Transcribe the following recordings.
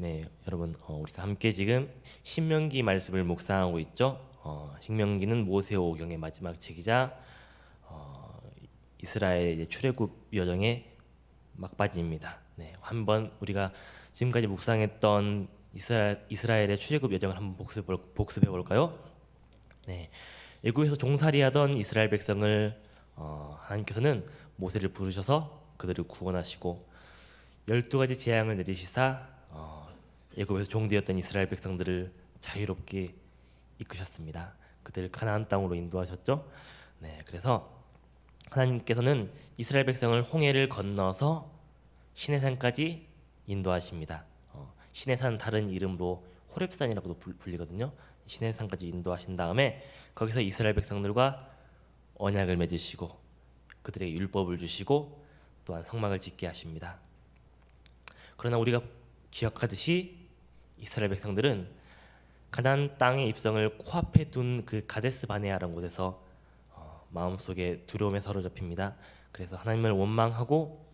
네, 여러분, 우리가 함께 지금 신명기 말씀을 묵상하고 있죠. 신명기는 모세오경의 마지막 책이자 이스라엘의 이제 출애굽 여정의 막바지입니다. 네, 한번 우리가 지금까지 묵상했던 이스라엘의 출애굽 여정을 한번 복습해 볼까요? 네, 애굽에서 종살이하던 이스라엘 백성을 하나님께서는 모세를 부르셔서 그들을 구원하시고 12가지 재앙을 내리시사 애굽에서 종되었던 이스라엘 백성들을 자유롭게 이끄셨습니다. 그들을 가나안 땅으로 인도하셨죠. 네, 그래서 하나님께서는 이스라엘 백성을 홍해를 건너서 시내산까지 인도하십니다. 시내산 다른 이름으로 호렙산이라고도 불리거든요. 시내산까지 인도하신 다음에 거기서 이스라엘 백성들과 언약을 맺으시고 그들에게 율법을 주시고 또한 성막을 짓게 하십니다. 그러나 우리가 기억하듯이 이스라엘 백성들은 가나안 땅의 입성을 코앞에 둔 그 가데스 바네아라는 곳에서 마음속에 두려움에 사로잡힙니다. 그래서 하나님을 원망하고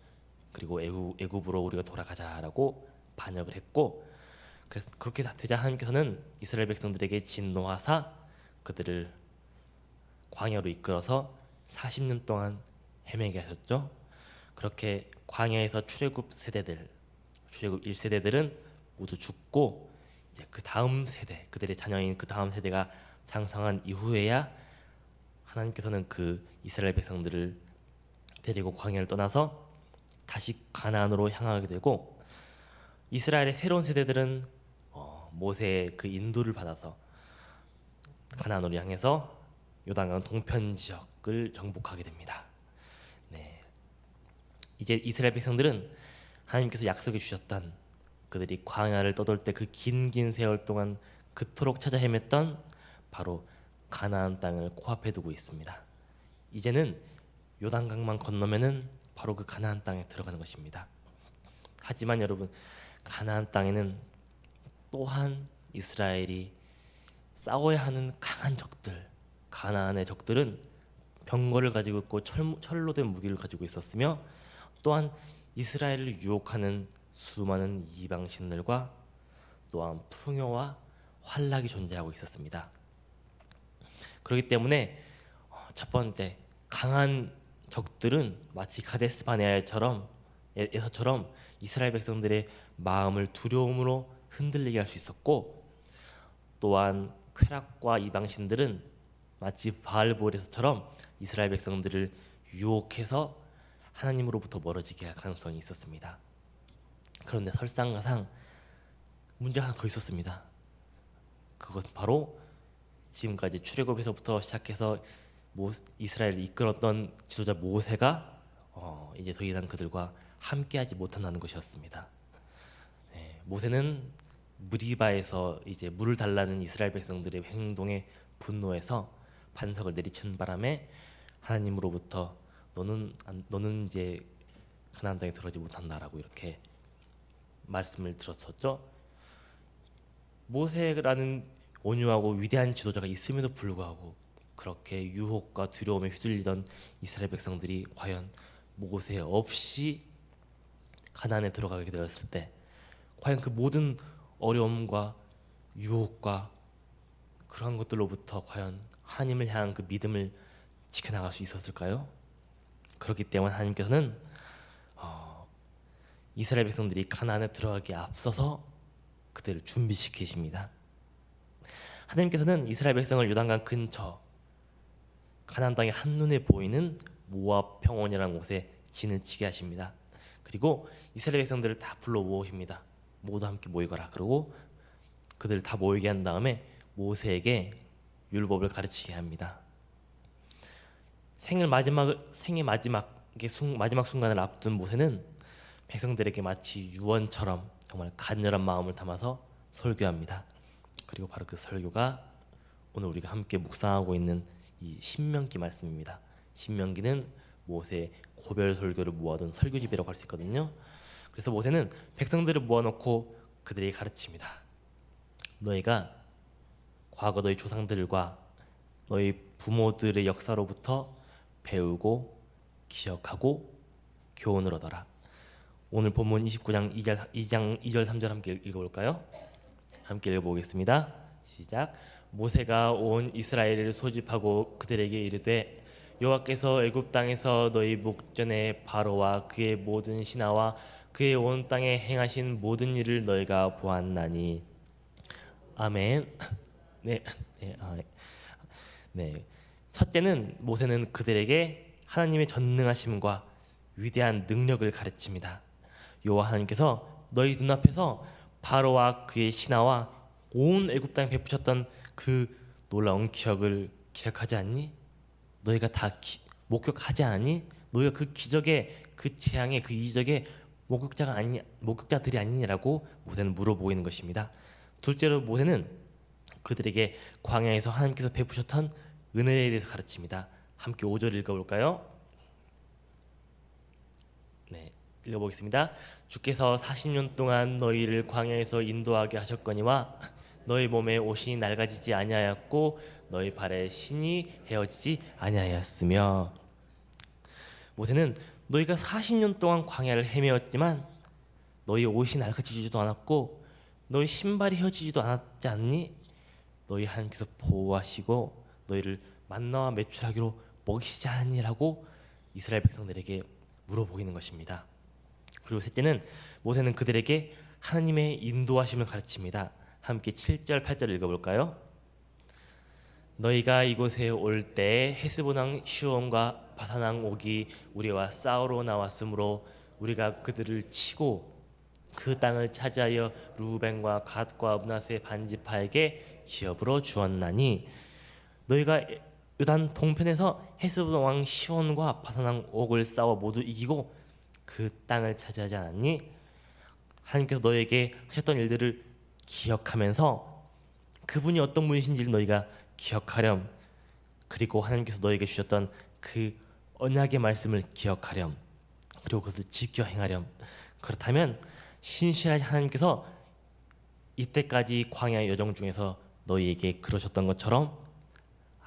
그리고 애굽으로 우리가 돌아가자라고 반역을 했고, 그래서 그렇게 되자 하나님께서는 이스라엘 백성들에게 진노하사 그들을 광야로 이끌어서 40년 동안 헤매게 하셨죠. 그렇게 광야에서 출애굽 1세대들은 모두 죽고 이제 그 다음 세대, 그들의 자녀인 그 다음 세대가 장성한 이후에야 하나님께서는 그 이스라엘 백성들을 데리고 광야를 떠나서 다시 가나안으로 향하게 되고, 이스라엘의 새로운 세대들은 모세의 그 인도를 받아서 가나안으로 향해서 요단강 동편 지역을 정복하게 됩니다. 네, 이제 이스라엘 백성들은 하나님께서 약속해 주셨던 그들이 광야를 떠돌 때 그 긴 세월 동안 그토록 찾아 헤맸던 바로 가나안 땅을 코앞에 두고 있습니다. 이제는 요단강만 건너면은 바로 그 가나안 땅에 들어가는 것입니다. 하지만 여러분, 가나안 땅에는 또한 이스라엘이 싸워야 하는 강한 적들, 가나안의 적들은 병거를 가지고 있고 철로 된 무기를 가지고 있었으며, 또한 이스라엘을 유혹하는 수많은 이방신들과 또한 풍요와 환락이 존재하고 있었습니다. 그렇기 때문에 첫 번째, 강한 적들은 마치 가데스 바네아처럼 에서처럼 이스라엘 백성들의 마음을 두려움으로 흔들리게 할 수 있었고, 또한 쾌락과 이방신들은 마치 바알볼에서처럼 이스라엘 백성들을 유혹해서 하나님으로부터 멀어지게 할 가능성이 있었습니다. 그런데 설상가상 문제가 하나 더 있었습니다. 그것은 바로 지금까지 출애굽에서부터 시작해서 이스라엘을 이끌었던 지도자 모세가 이제 더 이상 그들과 함께하지 못한다는 것이었습니다. 네, 모세는 무리바에서 이제 물을 달라는 이스라엘 백성들의 행동에 분노해서 반석을 내리친 바람에 하나님으로부터 너는 이제 가나안 땅에 들어가지 못한다라고 이렇게 말씀을 들었었죠. 모세라는 온유하고 위대한 지도자가 있음에도 불구하고 그렇게 유혹과 두려움에 휘둘리던 이스라엘 백성들이 과연 모세 없이 가나안에 들어가게 되었을 때 과연 그 모든 어려움과 유혹과 그런 것들로부터 과연 하나님을 향한 그 믿음을 지켜나갈 수 있었을까요? 그렇기 때문에 하나님께서는 이스라엘 백성들이 가나안에 들어가기에 앞서서 그들을 준비시키십니다. 하나님께서는 이스라엘 백성을 요단강 근처 가나안 땅의 한눈에 보이는 모압 평원이라는 곳에 진을 치게 하십니다. 그리고 이스라엘 백성들을 다 불러 모으십니다. 모두 함께 모이거라. 그리고 그들을 다 모이게 한 다음에 모세에게 율법을 가르치게 합니다. 생의 마지막 순간을 앞둔 모세는 백성들에게 마치 유언처럼 정말 간절한 마음을 담아서 설교합니다. 그리고 바로 그 설교가 오늘 우리가 함께 묵상하고 있는 이 신명기 말씀입니다. 신명기는 모세의 고별 설교를 모아둔 설교집이라고 할 수 있거든요. 그래서 모세는 백성들을 모아놓고 그들에게 가르칩니다. 너희가 과거 너희 조상들과 너희 부모들의 역사로부터 배우고 기억하고 교훈을 얻어라. 오늘 본문 29장 2절 3절 함께 읽어볼까요? 함께 읽어보겠습니다. 시작. 모세가 온 이스라엘을 소집하고 그들에게 이르되 여호와께서 애굽 땅에서 너희 목전에 바로와 그의 모든 신하와 그의 온 땅에 행하신 모든 일을 너희가 보았나니. 아멘. 네, 네, 네. 첫째는 모세는 그들에게 하나님의 전능하심과 위대한 능력을 가르칩니다. 여호와 하나님께서 너희 눈앞에서 바로와 그의 신하와 온 애굽 땅에 베푸셨던 그 놀라운 기억을 기억하지 않니? 너희가 다 목격하지 않니? 너희가 그 기적의 그 재앙의 그 이적의 목격자들이 아니냐라고 모세는 물어보고 있는 것입니다. 둘째로 모세는 그들에게 광야에서 하나님께서 베푸셨던 은혜에 대해서 가르칩니다. 함께 5절 읽어볼까요? 네, 읽어보겠습니다. 주께서 40년 동안 너희를 광야에서 인도하게 하셨거니와 너희 몸에 옷이 낡아지지 아니하였고 너희 발에 신이 헤어지지 아니하였으며. 모세는 너희가 40년 동안 광야를 헤매었지만 너희 옷이 낡아지지도 않았고 너희 신발이 헤어지지도 않았지 않니? 너희 하나님께서 보호하시고 너희를 만나와 매출하기로 먹이시지 않니라고 이스라엘 백성들에게 물어보이는 것입니다. 그리고 셋째는 모세는 그들에게 하나님의 인도하심을 가르칩니다. 함께 7절 8절 읽어볼까요? 너희가 이곳에 올 때 헤스본 왕 시온과 바산 왕 옥이 우리와 싸우러 나왔으므로 우리가 그들을 치고 그 땅을 차지하여 루벤과 갓과 므낫세 반지파에게 기업으로 주었나니. 너희가 요단 동편에서 헤스본 왕 시온과 바산 왕 옥을 싸워 모두 이기고 그 땅을 차지하지 않았니? 하나님께서 너희에게 하셨던 일들을 기억하면서 그분이 어떤 분이신지를 너희가 기억하렴. 그리고 하나님께서 너희에게 주셨던 그 언약의 말씀을 기억하렴. 그리고 그것을 지켜 행하렴. 그렇다면 신실하신 하나님께서 이때까지 광야의 여정 중에서 너희에게 그러셨던 것처럼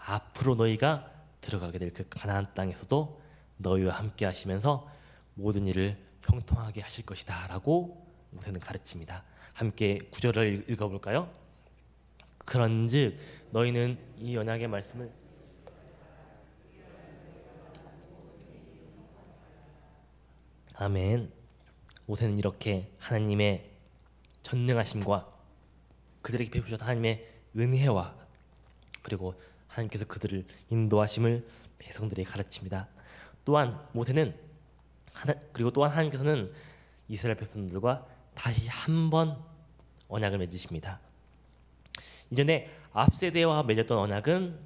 앞으로 너희가 들어가게 될 그 가나안 땅에서도 너희와 함께 하시면서 모든 일을 형통하게 하실 것이다 라고 모세는 가르칩니다. 함께 9절을 읽어볼까요? 그런즉 너희는 이 언약의 말씀을 아멘. 모세는 이렇게 하나님의 전능하심과 그들에게 베푸셨던 하나님의 은혜와 그리고 하나님께서 그들을 인도하심을 백성들에게 가르칩니다. 또한 모세는 그리고 또한 하나님께서는 이스라엘 백성들과 다시 한번 언약을 맺으십니다. 이전에 앞세대와 맺었던 언약은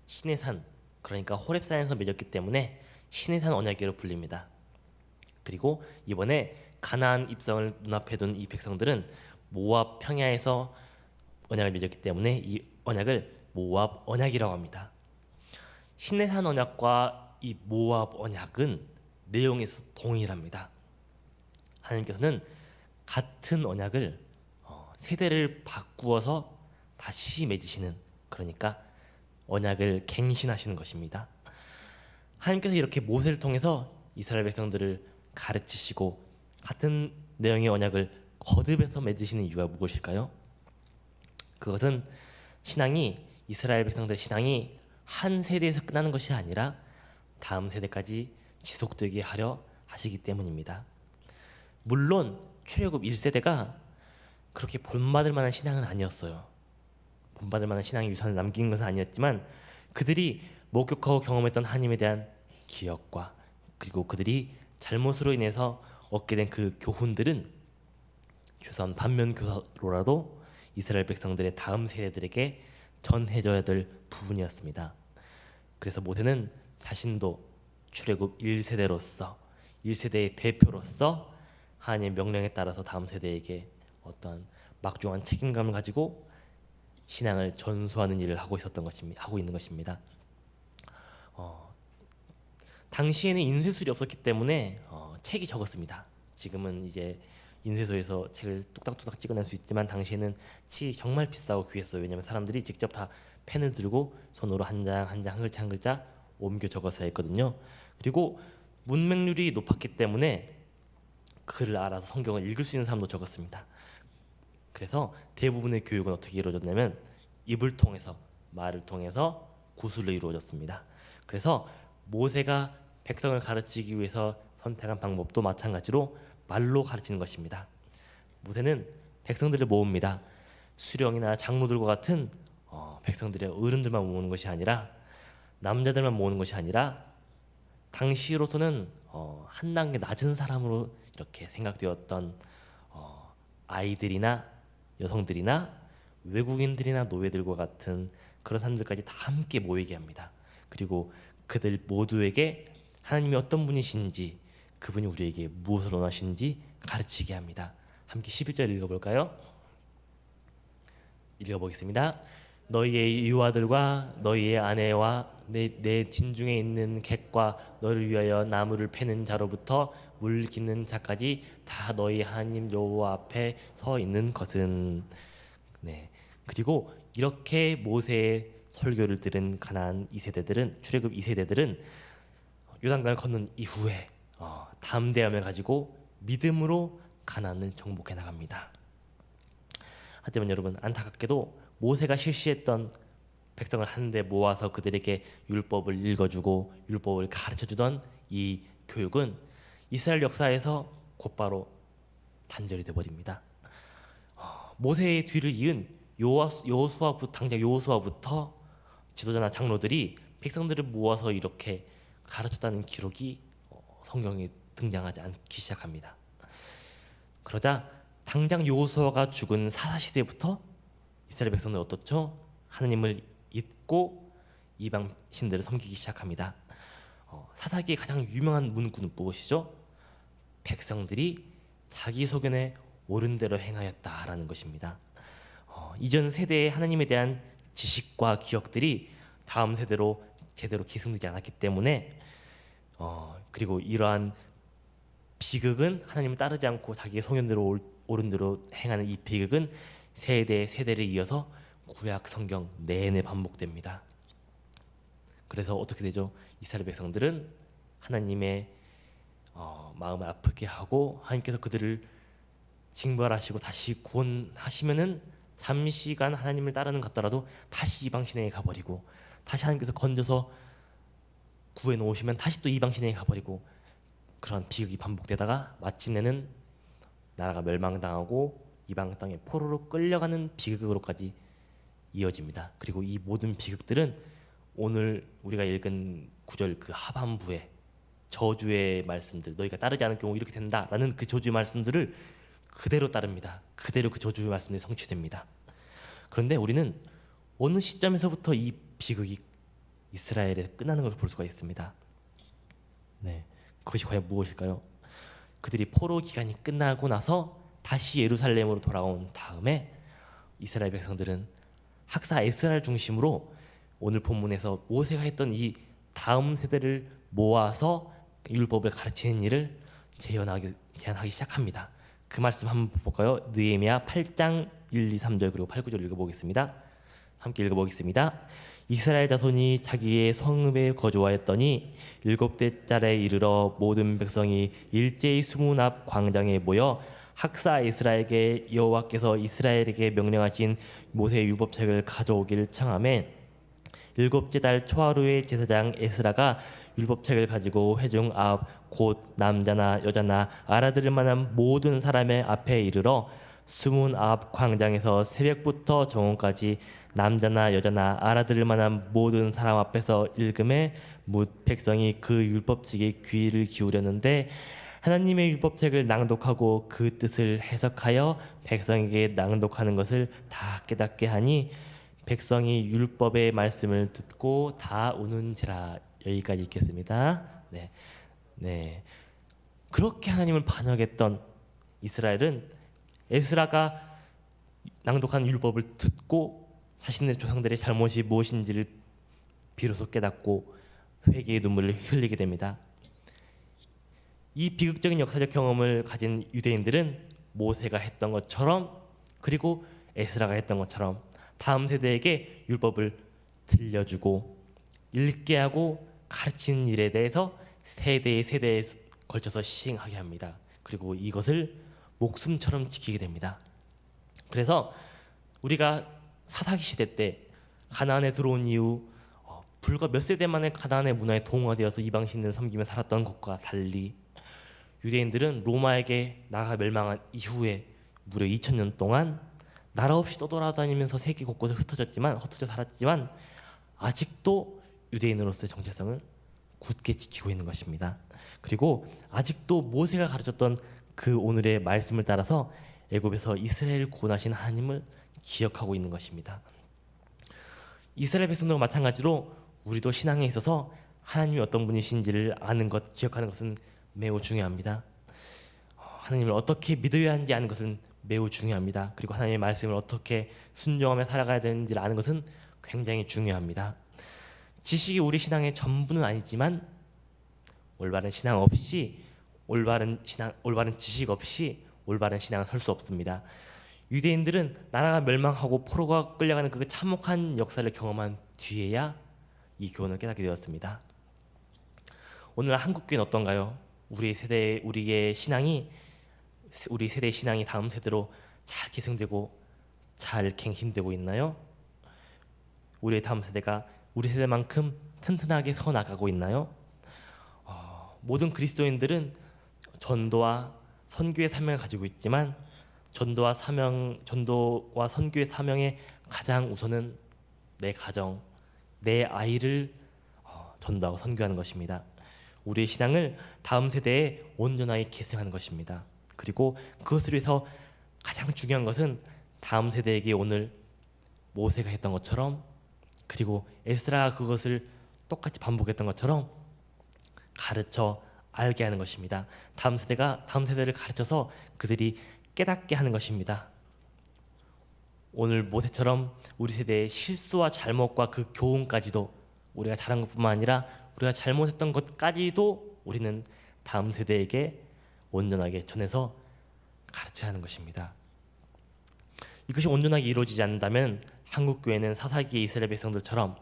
시내산, 그러니까 호렙산에서 맺었기 때문에 시내산 언약이라고 불립니다. 그리고 이번에 가나안 입성을 눈앞에 둔 이 백성들은 모압 평야에서 언약을 맺었기 때문에 이 언약을 모압 언약이라고 합니다. 시내산 언약과 이 모압 언약은 내용에서 동일합니다. 하나님께서는 같은 언약을 세대를 바꾸어서 다시 맺으시는, 그러니까 언약을 갱신하시는 것입니다. 하나님께서 이렇게 모세를 통해서 이스라엘 백성들을 가르치시고 같은 내용의 언약을 거듭해서 맺으시는 이유가 무엇일까요? 그것은 이스라엘 백성들의 신앙이 한 세대에서 끝나는 것이 아니라 다음 세대까지 지속되게 하려 하시기 때문입니다. 물론 출애굽 1세대가 그렇게 본받을 만한 신앙은 아니었어요. 본받을 만한 신앙의 유산을 남긴 것은 아니었지만 그들이 목격하고 경험했던 하나님에 대한 기억과 그리고 그들이 잘못으로 인해서 얻게 된 그 교훈들은 최소한 반면교사로라도 이스라엘 백성들의 다음 세대들에게 전해져야 될 부분이었습니다. 그래서 모세는 자신도 출애굽 1세대로서 1세대의 대표로서 하나님의 명령에 따라서 다음 세대에게 어떤 막중한 책임감을 가지고 신앙을 전수하는 일을 하고 있는 것입니다. 당시에는 인쇄술이 없었기 때문에 책이 적었습니다. 지금은 이제 인쇄소에서 책을 뚝딱뚝딱 찍어낼 수 있지만 당시에는 치 정말 비싸고 귀했어요. 왜냐하면 사람들이 직접 다 펜을 들고 손으로 한 장 한 장 한 글자 한 글자 옮겨 적어서 했거든요. 그리고 문맹률이 높았기 때문에 글을 알아서 성경을 읽을 수 있는 사람도 적었습니다. 그래서 대부분의 교육은 어떻게 이루어졌냐면 입을 통해서, 말을 통해서 구술로 이루어졌습니다. 그래서 모세가 백성을 가르치기 위해서 선택한 방법도 마찬가지로 말로 가르치는 것입니다. 모세는 백성들을 모읍니다. 수령이나 장로들과 같은 백성들의 어른들만 모으는 것이 아니라, 남자들만 모으는 것이 아니라, 당시로서는 한 단계 낮은 사람으로 이렇게 생각되었던 아이들이나 여성들이나 외국인들이나 노예들과 같은 그런 사람들까지 다 함께 모이게 합니다. 그리고 그들 모두에게 하나님이 어떤 분이신지, 그분이 우리에게 무엇을 원하시는지 가르치게 합니다. 함께 11절 읽어볼까요? 읽어보겠습니다. 너희의 유아들과 너희의 아내와 내 진중에 있는 객과 너를 위하여 나무를 패는 자로부터 물 깃는 자까지 다 너희 하나님 여호와 앞에 서 있는 것은. 네. 그리고 이렇게 모세의 설교를 들은 가나안 2세대들은, 출애굽 2세대들은 요단강을 건넌 이후에 담대함을 가지고 믿음으로 가나안을 정복해 나갑니다. 하지만 여러분, 안타깝게도 모세가 실시했던 백성을 한데 모아서 그들에게 율법을 읽어주고 율법을 가르쳐주던 이 교육은 이스라엘 역사에서 곧바로 단절이 되어버립니다. 모세의 뒤를 이은 당장 여호수아부터 지도자나 장로들이 백성들을 모아서 이렇게 가르쳤다는 기록이 성경에 등장하지 않기 시작합니다. 그러자 당장 여호수아가 죽은 사사시대부터 이스라엘 백성들은 어떻죠? 하나님을 잊고 이방 신들을 섬기기 시작합니다. 사사기의 가장 유명한 문구는 무엇이죠? 백성들이 자기 소견에 옳은 대로 행하였다라는 것입니다. 이전 세대의 하나님에 대한 지식과 기억들이 다음 세대로 제대로 계승되지 않았기 때문에, 그리고 이러한 비극은 하나님을 따르지 않고 자기의 소견대로 옳은 대로 행하는 이 비극은 세대를 이어서 구약 성경 내내 반복됩니다. 그래서 어떻게 되죠? 이스라엘 백성들은 하나님의 마음을 아프게 하고 하나님께서 그들을 징벌하시고 다시 구원하시면은 잠시간 하나님을 따르는 것 같더라도 다시 이방 신에게 가버리고, 다시 하나님께서 건져서 구해 놓으시면 다시 또 이방 신에게 가버리고, 그런 비극이 반복되다가 마침내는 나라가 멸망당하고 이방 땅에 포로로 끌려가는 비극으로까지 이어집니다. 그리고 이 모든 비극들은 오늘 우리가 읽은 구절 그 하반부에 저주의 말씀들, 너희가 따르지 않을 경우 이렇게 된다라는 그 저주의 말씀들을 그대로 따릅니다. 그대로 그 저주의 말씀이 성취됩니다. 그런데 우리는 어느 시점에서부터 이 비극이 이스라엘에 끝나는 것을 볼 수가 있습니다. 네, 그것이 과연 무엇일까요? 그들이 포로 기간이 끝나고 나서 다시 예루살렘으로 돌아온 다음에 이스라엘 백성들은 학사 에스라를 중심으로 오늘 본문에서 모세가 했던 이 다음 세대를 모아서 율법을 가르치는 일을 제안하기 시작합니다. 그 말씀 한번 볼까요? 느헤미야 8장 1, 2, 3절 그리고 8, 9절 읽어보겠습니다. 함께 읽어보겠습니다. 이스라엘 자손이 자기의 성읍에 거주하였더니 7대 달에 이르러 모든 백성이 일제히 수문 앞 광장에 모여 학사 에스라에게 여호와께서 이스라엘에게 명령하신 모세의 율법책을 가져오기를 청하매 7째 달 초하루에 제사장 에스라가 율법책을 가지고 회중 앞 곧 남자나 여자나 알아들을 만한 모든 사람의 앞에 이르러 수문 앞 광장에서 새벽부터 정오까지 남자나 여자나 알아들을 만한 모든 사람 앞에서 읽음에 뭇 백성이 그 율법책에 귀를 기울였는데 하나님의 율법책을 낭독하고 그 뜻을 해석하여 백성에게 낭독하는 것을 다 깨닫게 하니 백성이 율법의 말씀을 듣고 다 우는지라. 여기까지 읽겠습니다. 네. 그렇게 하나님을 반역했던 이스라엘은 에스라가 낭독한 율법을 듣고 자신의 조상들의 잘못이 무엇인지를 비로소 깨닫고 회개의 눈물을 흘리게 됩니다. 이 비극적인 역사적 경험을 가진 유대인들은 모세가 했던 것처럼, 그리고 에스라가 했던 것처럼 다음 세대에게 율법을 들려주고 읽게 하고 가르치는 일에 대해서 세대에 걸쳐서 시행하게 합니다. 그리고 이것을 목숨처럼 지키게 됩니다. 그래서 우리가 사사기 시대 때 가나안에 들어온 이후 불과 몇 세대 만에 가나안의 문화에 동화되어서 이방신을 섬기며 살았던 것과 달리 유대인들은 로마에게 나라가 멸망한 이후에 무려 2000년 동안 나라 없이 떠돌아다니면서 세계 곳곳을 흩어져 살았지만 아직도 유대인으로서의 정체성을 굳게 지키고 있는 것입니다. 그리고 아직도 모세가 가르쳤던 그 오늘의 말씀을 따라서 애굽에서 이스라엘을 구원하신 하나님을 기억하고 있는 것입니다. 이스라엘 백성들과 마찬가지로 우리도 신앙에 있어서 하나님이 어떤 분이신지를 아는 것, 기억하는 것은 매우 중요합니다. 하나님을 어떻게 믿어야 하는지 아는 것은 매우 중요합니다. 그리고 하나님의 말씀을 어떻게 순종하며 살아가야 되는지를 아는 것은 굉장히 중요합니다. 지식이 우리 신앙의 전부는 아니지만 올바른 신앙 없이 올바른 지식 없이 올바른 신앙은 설 수 없습니다. 유대인들은 나라가 멸망하고 포로가 끌려가는 그 참혹한 역사를 경험한 뒤에야 이 교훈을 깨닫게 되었습니다. 오늘 한국 교회는 어떤가요? 우리 세대의 신앙이 다음 세대로 잘 계승되고 잘 갱신되고 있나요? 우리의 다음 세대가 우리 세대만큼 튼튼하게 서 나가고 있나요? 모든 그리스도인들은 전도와 선교의 사명을 가지고 있지만 전도와 선교의 사명의 가장 우선은 내 가정, 내 아이를 전도하고 선교하는 것입니다. 우리의 신앙을 다음 세대에 온전하게 계승하는 것입니다. 그리고 그것을 위해서 가장 중요한 것은 다음 세대에게 오늘 모세가 했던 것처럼 그리고 에스라가 그것을 똑같이 반복했던 것처럼 가르쳐 알게 하는 것입니다. 다음 세대를 가르쳐서 그들이 깨닫게 하는 것입니다. 오늘 모세처럼 우리 세대의 실수와 잘못과 그 교훈까지도 우리가 잘한 것뿐만 아니라 우리가 잘못했던 것까지도 우리는 다음 세대에게 온전하게 전해서 가르쳐야 하는 것입니다. 이것이 온전하게 이루어지지 않는다면 한국 교회는 사사기의 이스라엘 백성들처럼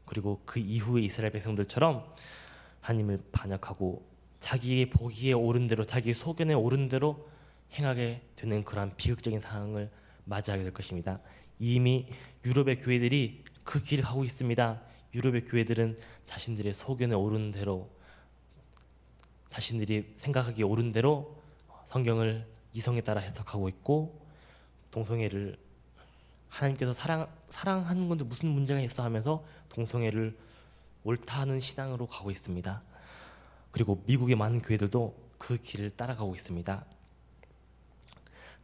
그리고 그 이후의 이스라엘 백성들처럼 하나님을 반역하고 자기의 보기에 옳은 대로 자기의 소견에 옳은 대로 행하게 되는 그러한 비극적인 상황을 맞이하게 될 것입니다. 이미 유럽의 교회들이 그 길을 가고 있습니다. 유럽의 교회들은 자신들의 소견에 옳은 대로 자신들이 생각하기에 옳은 대로 성경을 이성에 따라 해석하고 있고 동성애를 하나님께서 사랑하는 건데 무슨 문제가 있어 하면서 동성애를 옳다 하는 신앙으로 가고 있습니다. 그리고 미국의 많은 교회들도 그 길을 따라가고 있습니다.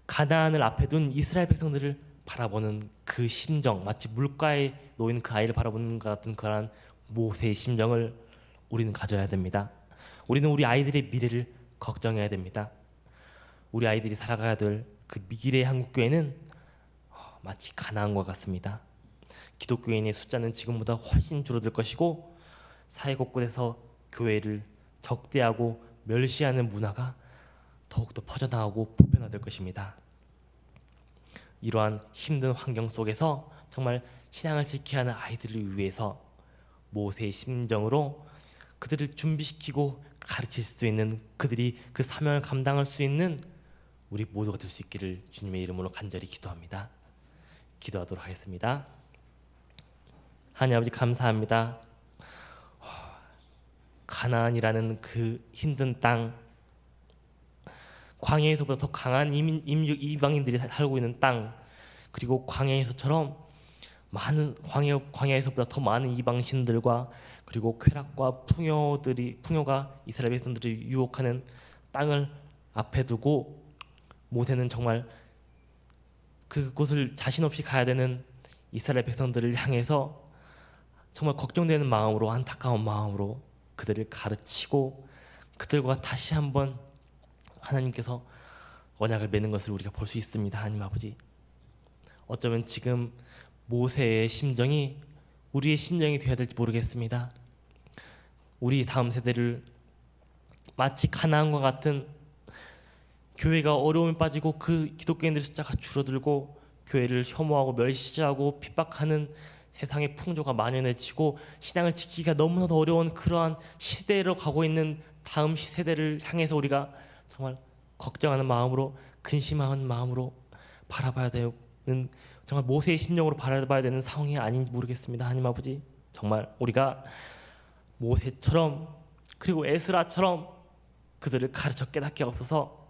가나안을 앞에 둔 이스라엘 백성들을 바라보는 그 심정, 마치 물가에 놓인 그 아이를 바라보는 것 같은 그러한 모세의 심정을 우리는 가져야 됩니다. 우리는 우리 아이들의 미래를 걱정해야 됩니다. 우리 아이들이 살아가야 될 그 미래의 한국교회는 마치 가나안과 같습니다. 기독교인의 숫자는 지금보다 훨씬 줄어들 것이고 사회 곳곳에서 교회를 적대하고 멸시하는 문화가 더욱더 퍼져나가고 보편화될 것입니다. 이러한 힘든 환경 속에서 정말 신앙을 지켜야 하는 아이들을 위해서 모세의 심정으로 그들을 준비시키고 가르칠 수 있는 그들이 그 사명을 감당할 수 있는 우리 모두가 될 수 있기를 주님의 이름으로 간절히 기도합니다. 기도하도록 하겠습니다. 하나님 아버지 감사합니다. 가나안이라는 그 힘든 땅, 광야에서보다 더 강한 이방인들이 살고 있는 땅, 그리고 광야에서처럼 많은 광야에서보다 더 많은 이방신들과 그리고 쾌락과 풍요가 이스라엘 백성들을 유혹하는 땅을 앞에 두고 모세는 정말 그곳을 자신 없이 가야 되는 이스라엘 백성들을 향해서 정말 걱정되는 마음으로 안타까운 마음으로 그들을 가르치고 그들과 다시 한번 하나님께서 언약을 맺는 것을 우리가 볼 수 있습니다. 하나님 아버지, 어쩌면 지금 모세의 심정이 우리의 심정이 되어야 될지 모르겠습니다. 우리 다음 세대를 마치 가나안과 같은 교회가 어려움에 빠지고 그 기독교인들의 숫자가 줄어들고 교회를 혐오하고 멸시하고 핍박하는 세상의 풍조가 만연해지고 신앙을 지키기가 너무나도 어려운 그러한 시대로 가고 있는 다음 세대를 향해서 우리가 정말 걱정하는 마음으로, 근심하는 마음으로 바라봐야 되는, 정말 모세의 심령으로 바라봐야 되는 상황이 아닌지 모르겠습니다. 하나님 아버지, 정말 우리가 모세처럼 그리고 에스라처럼 그들을 가르쳐 깨닫게 없어서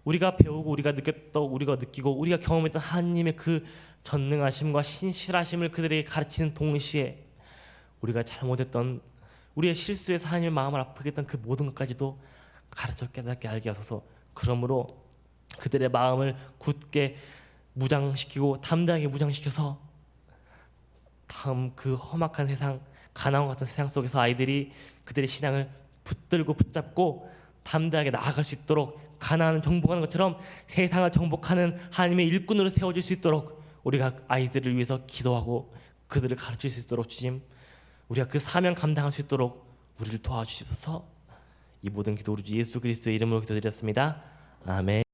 우리가 배우고 우리가 느꼈던, 우리가 느끼고 우리가 경험했던 하나님의 그 전능하심과 신실하심을 그들에게 가르치는 동시에 우리가 잘못했던, 우리의 실수에서 하나님의 마음을 아프게 했던 그 모든 것까지도 가르쳐 깨닫게 알게 하소서. 그러므로 그들의 마음을 굳게 무장시키고 담대하게 무장시켜서 다음 그 험악한 세상, 가나안 같은 세상 속에서 아이들이 그들의 신앙을 붙들고 붙잡고 담대하게 나아갈 수 있도록, 가나안을 정복하는 것처럼 세상을 정복하는 하나님의 일꾼으로 세워질 수 있도록 우리가 아이들을 위해서 기도하고 그들을 가르칠 수 있도록 주님, 우리가 그 사명 감당할 수 있도록 우리를 도와주시옵소서. 이 모든 기도 우리 주 예수 그리스도의 이름으로 기도드렸습니다. 아멘.